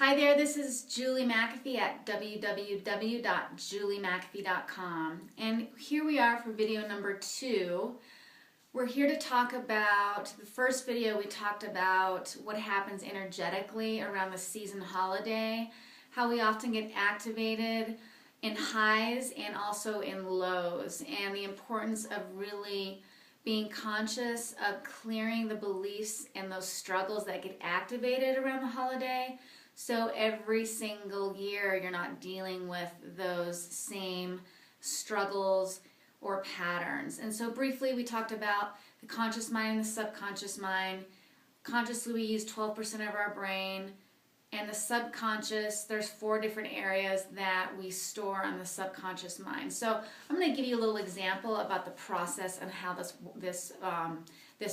Hi there, this is Julie McAfee at www.juliemcafee.com, and here we are for video number 2. We're here to talk about, the first video we talked about what happens energetically around the season holiday, how we often get activated in highs and also in lows, and the importance of really being conscious of clearing the beliefs and those struggles that get activated around the holiday. So every single year you're not dealing with those same struggles or patterns. And so briefly we talked about the conscious mind and the subconscious mind. Consciously we use 12% of our brain, and the subconscious, there's 4 different areas that we store on the subconscious mind. So I'm going to give you a little example about the process and how this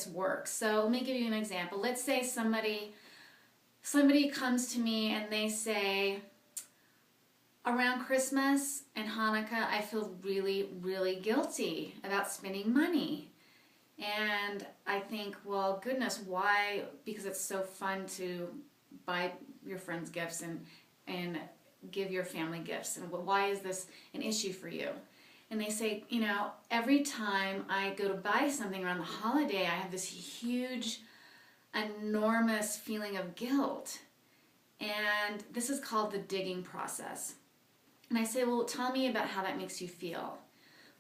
works. So let me give you an example. Let's say somebody comes to me and they say, around Christmas and Hanukkah, I feel really, really guilty about spending money. And I think, well, goodness, why? Because it's so fun to buy your friends gifts and give your family gifts. And why is this an issue for you? And they say, you know, every time I go to buy something around the holiday, I have this huge, enormous feeling of guilt. And this is called the digging process. And I say, well, tell me about how that makes you feel.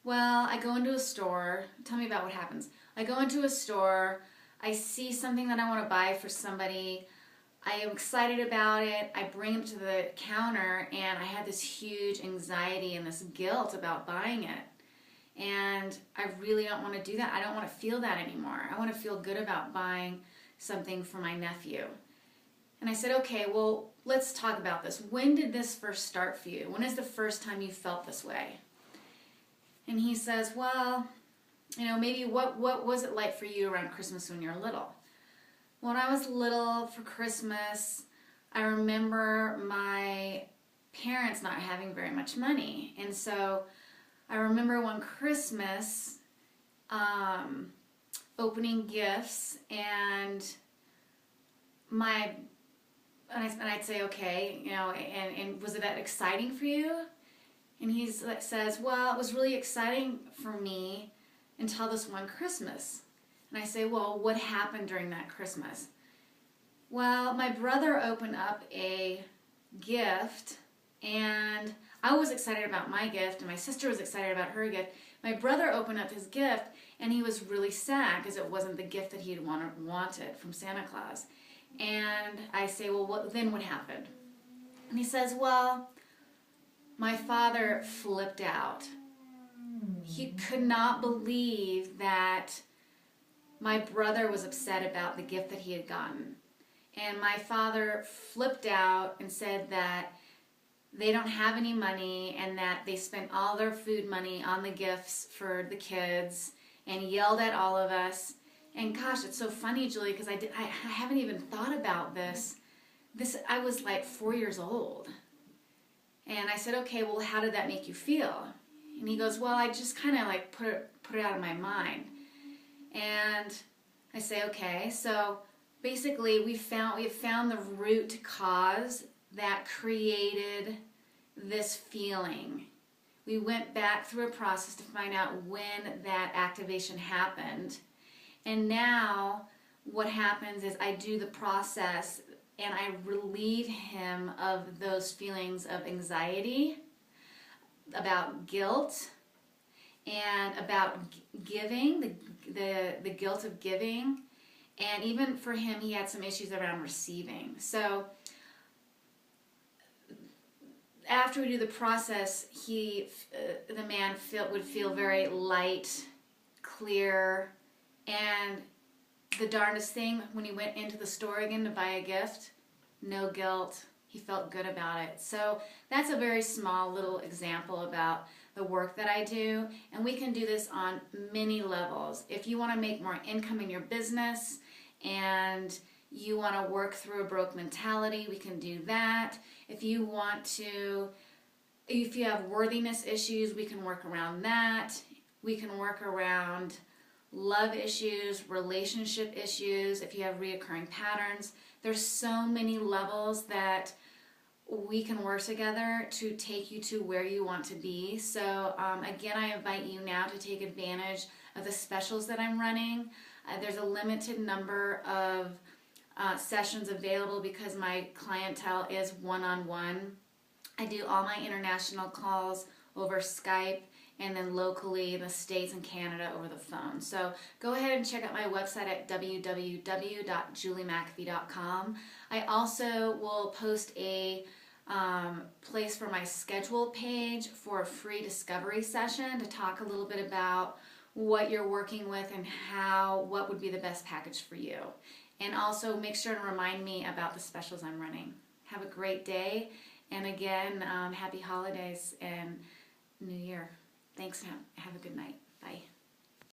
Well, I go into a store. Tell me about what happens. I go into a store. I see something that I want to buy for somebody. I am excited about it. I bring it to the counter, and I have this huge anxiety and this guilt about buying it. And I really don't want to do that. I don't want to feel that anymore. I want to feel good about buying something for my nephew. And I said, okay, well, let's talk about this. When did this first start for you? When is the first time you felt this way? And he says, well, you know, maybe what was it like for you around Christmas when you were little? When I was little for Christmas, I remember my parents not having very much money. And so I remember one Christmas opening gifts, and I'd say, okay, you know, and was it that exciting for you? And he says, well, it was really exciting for me until this one Christmas. And I say, well, what happened during that Christmas? Well, my brother opened up a gift, and I was excited about my gift, and my sister was excited about her gift. My brother opened up his gift, and he was really sad because it wasn't the gift that he had wanted from Santa Claus. And I say, well, then what happened? And he says, well, my father flipped out. He could not believe that my brother was upset about the gift that he had gotten. And my father flipped out and said that they don't have any money and that they spent all their food money on the gifts for the kids, and yelled at all of us. And gosh, it's so funny, Julie, because I haven't even thought about this. I was like 4 years old. And I said, okay, well, how did that make you feel? And he goes, well, I just kind of like put it out of my mind. And I say, okay, so basically we have found the root cause that created this feeling. We went back through a process to find out when that activation happened. And now what happens is I do the process and I relieve him of those feelings of anxiety, about guilt, and about giving, the guilt of giving. And even for him, he had some issues around receiving. So after we do the process, the man would feel very light, clear, and the darndest thing, when he went into the store again to buy a gift, no guilt. He felt good about it. So that's a very small little example about the work that I do, and we can do this on many levels. If you want to make more income in your business and you want to work through a broke mentality, we can do that. If you have worthiness issues, we can work around that. We can work around love issues, relationship issues, if you have reoccurring patterns. There's so many levels that we can work together to take you to where you want to be. So again, I invite you now to take advantage of the specials that I'm running. There's a limited number of sessions available because my clientele is one-on-one. I do all my international calls over Skype, and then locally in the States and Canada over the phone. So go ahead and check out my website at www.juliemcafee.com. I also will post a place for my schedule page for a free discovery session to talk a little bit about what you're working with and what would be the best package for you. And also make sure to remind me about the specials I'm running. Have a great day, and again, happy holidays and New Year. Thanks, and have a good night. Bye.